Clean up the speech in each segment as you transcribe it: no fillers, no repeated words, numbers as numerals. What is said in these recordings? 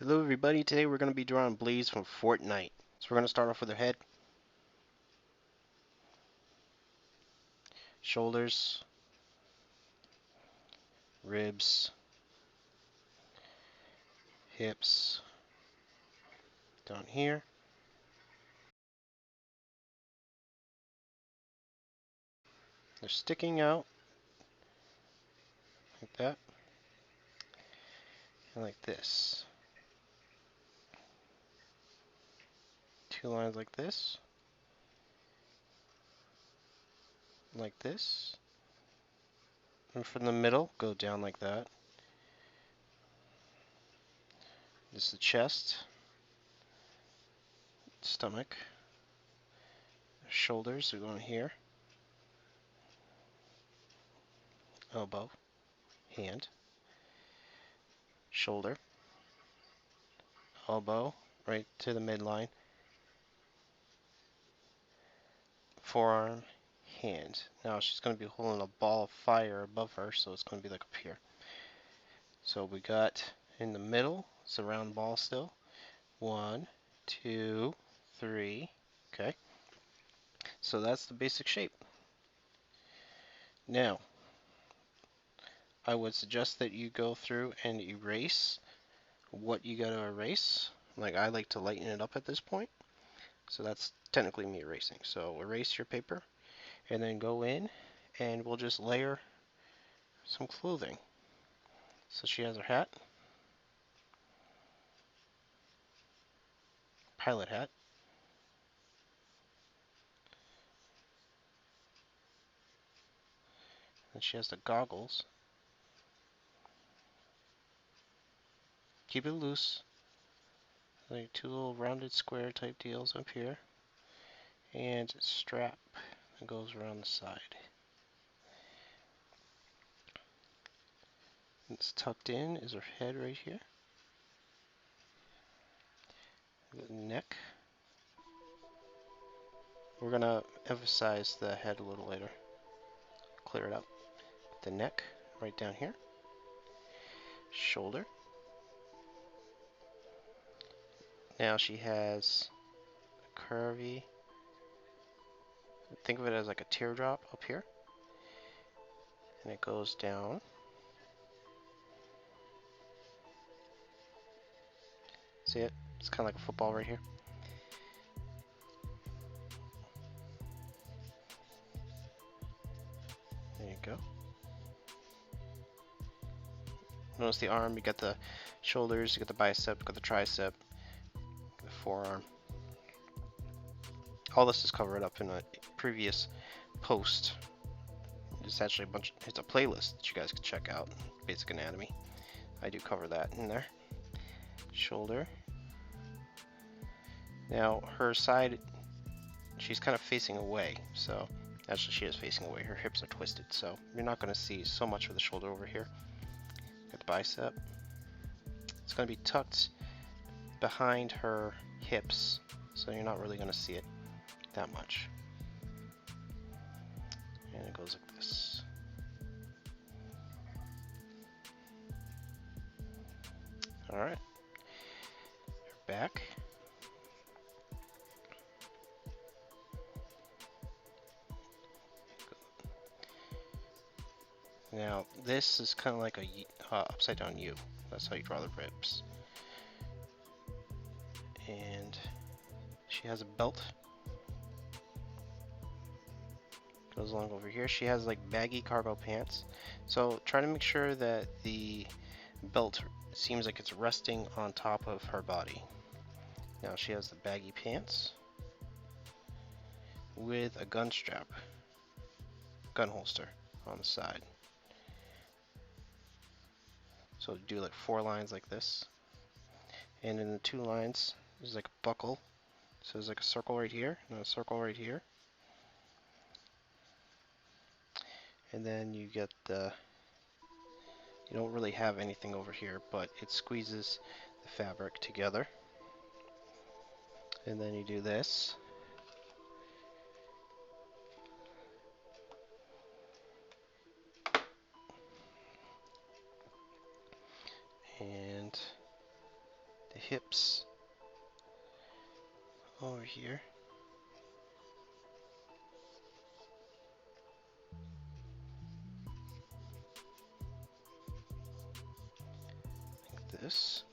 Hello everybody, today we're going to be drawing Blaze from Fortnite. So we're going to start off with her head, shoulders, ribs, hips, down here. They're sticking out like that, and like this. Two lines like this, like this. And from the middle, go down like that. This is the chest, stomach, shoulders are going here, elbow, hand, shoulder, elbow, right to the midline, forearm, hand. Now she's going to be holding a ball of fire above her, so it's going to be like up here. So we got in the middle, it's a round ball still. 1, 2, 3. Okay, so that's the basic shape. Now, I would suggest that you go through and erase what you got to erase. Like I like to lighten it up at this point. So that's technically me erasing. So erase your paper and then go in and we'll just layer some clothing. So she has her hat, pilot hat, and she has the goggles. Keep it loose, like two little rounded square type deals up here, and strap that goes around the side. It's tucked in is her head right here. The neck. We're gonna emphasize the head a little later. Clear it up. The neck right down here. Shoulder. Now she has a curvy. Think of it as like a teardrop up here, and it goes down. See it? It's kind of like a football right here. There you go. Notice the arm, you got the shoulders, you got the bicep, you got the tricep, the forearm. All this is covered up in a previous post. It's actually it's a playlist that you guys can check out. Basic anatomy. I do cover that in there. Shoulder. Now her side, she's kind of facing away, so actually she is facing away. Her hips are twisted, so you're not going to see so much of the shoulder over here. Got the bicep. It's going to be tucked behind her hips, so you're not really going to see it that much. And it goes like this. Alright. Her back. Now, this is kind of like a upside down U. That's how you draw the ribs. And she has a belt. Goes along over here. She has like baggy cargo pants. So try to make sure that the belt seems like it's resting on top of her body. Now she has the baggy pants with a gun strap, gun holster on the side. So do like 4 lines like this, and in the 2 lines there's like a buckle. So there's like a circle right here and a circle right here, and then you get the, you don't really have anything over here, but it squeezes the fabric together. And then you do this. And the hips over here. Like this.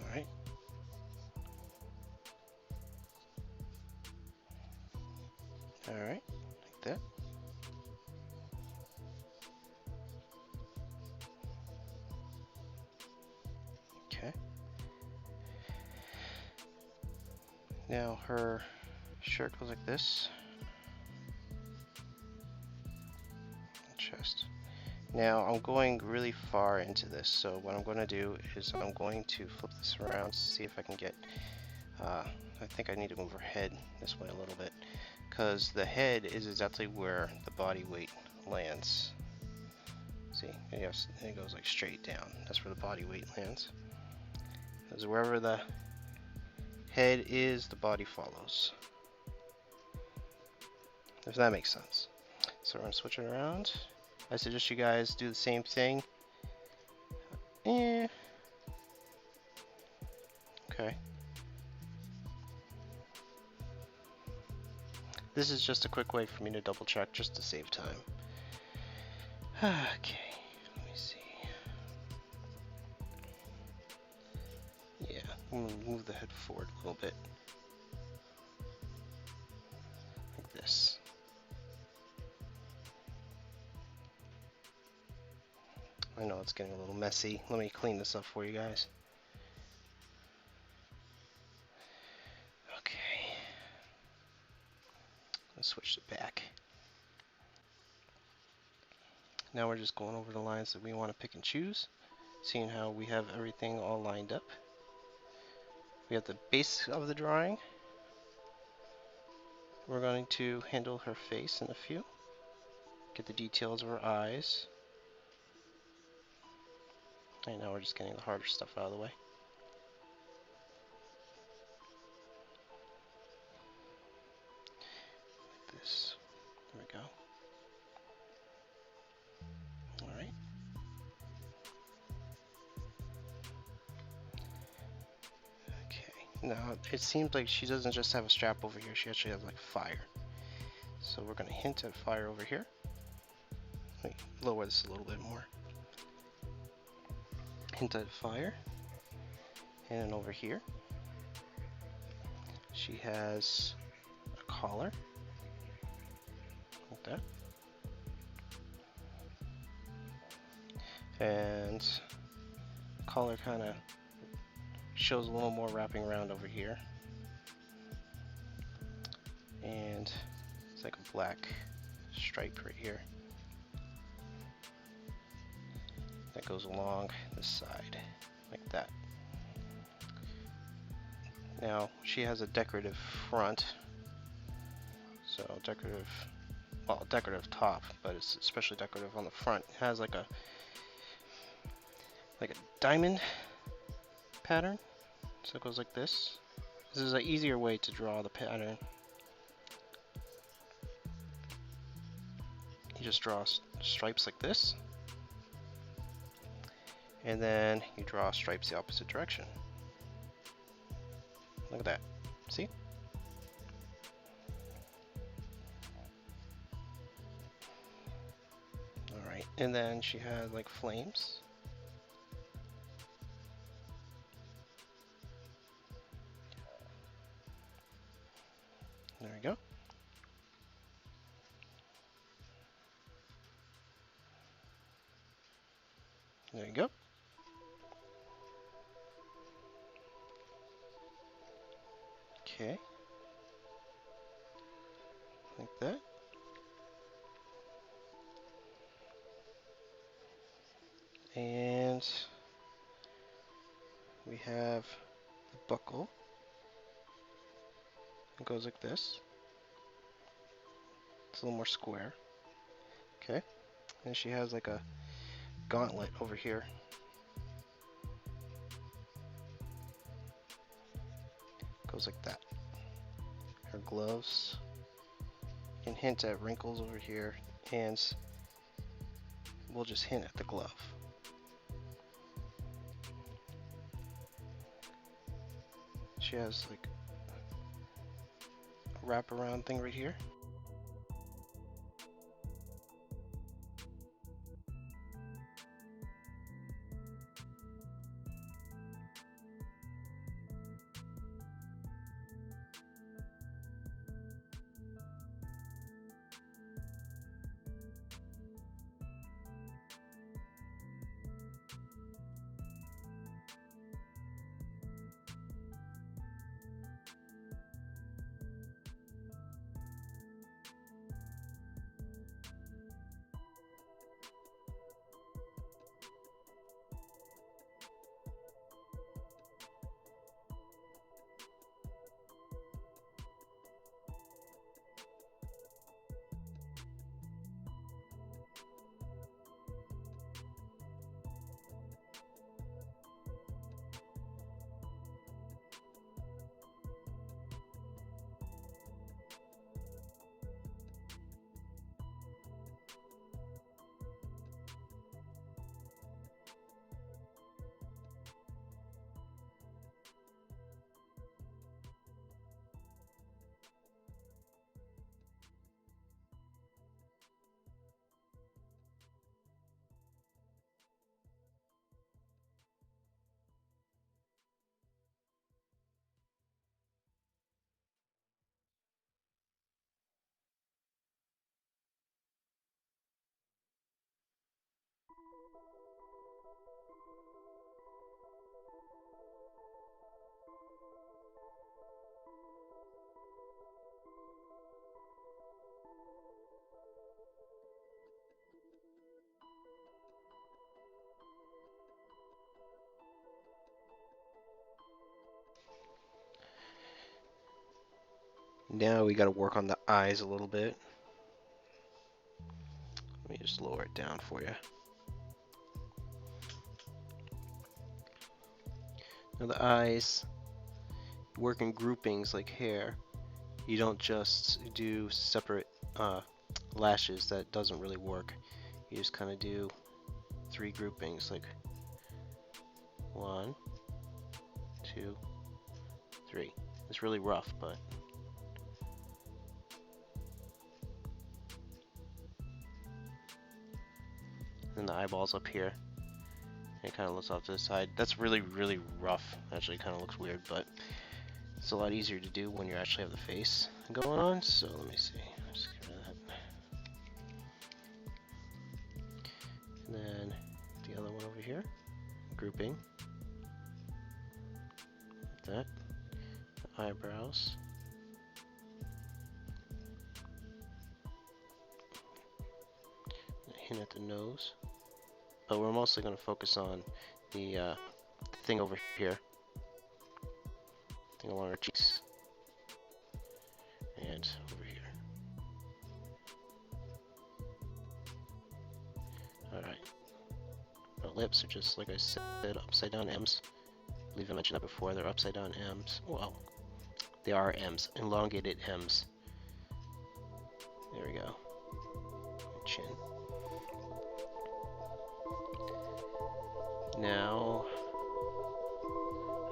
Alright. Alright, like that. Okay. Now her shirt goes like this. Chest. Now I'm going really far into this, so what I'm going to do is I'm going to flip this around to see if I can get, I think I need to move her head this way a little bit, because the head is exactly where the body weight lands. See, it goes like straight down. That's where the body weight lands. Because wherever the head is, the body follows. If that makes sense. So we're going to switch it around. I suggest you guys do the same thing. Okay. This is just a quick way for me to double check just to save time. Okay, let me see. Yeah, I'm gonna move the head forward a little bit. Like this. I know it's getting a little messy. Let me clean this up for you guys. Okay. Let's switch it back. Now we're just going over the lines that we want to pick and choose, seeing how we have everything all lined up. We have the base of the drawing. We're going to handle her face in a few. Get the details of her eyes. And now we're just getting the harder stuff out of the way. Like this. There we go. Alright. Okay. Now it seems like she doesn't just have a strap over here, she actually has like fire. So we're going to hint at fire over here. Let me lower this a little bit more. Hint at fire. And then over here, she has a collar. Like that. And the collar kind of shows a little more wrapping around over here. And it's like a black stripe right here that goes along the side like that. Now she has a decorative front, so decorative, well, decorative top, but it's especially decorative on the front. It has like a diamond pattern, so it goes like this. This is an easier way to draw the pattern. You just draw stripes like this, and then you draw stripes the opposite direction. Look at that. See? Alright, and then she has like flames. There we go. There you go. Okay. Like that. And we have the buckle. It goes like this. It's a little more square. Okay. And she has like a gauntlet over here. Goes like that. Her gloves. You can hint at wrinkles over here, and we'll just hint at the glove. She has like a wraparound thing right here. Now we got to work on the eyes a little bit. Let me just lower it down for you. Now the eyes work in groupings like hair. You don't just do separate lashes. That doesn't really work. You just kind of do 3 groupings, like 1, 2, 3. It's really rough, but then the eyeballs up here. It kind of looks off to the side. That's really, really rough. Actually, kind of looks weird, but it's a lot easier to do when you actually have the face going on. So let me see. Just get rid of that. And then the other one over here, grouping. Like that. The eyebrows. A hint at the nose. But we're mostly going to focus on the thing over here. Thing along our cheeks. And over here. Alright. Our lips are just, like I said, upside down M's. I believe I mentioned that before. They're upside down M's. Well, they are M's. Elongated M's. There we go. Chin. Now,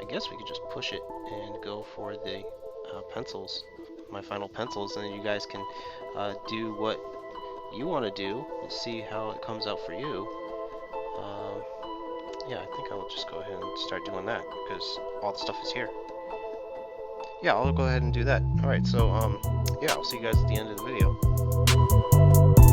I guess we could just push it and go for the pencils, my final pencils, and then you guys can do what you want to do and see how it comes out for you. Yeah, I think I'll just go ahead and start doing that because all the stuff is here. Yeah, I'll go ahead and do that. Alright, so yeah, I'll see you guys at the end of the video.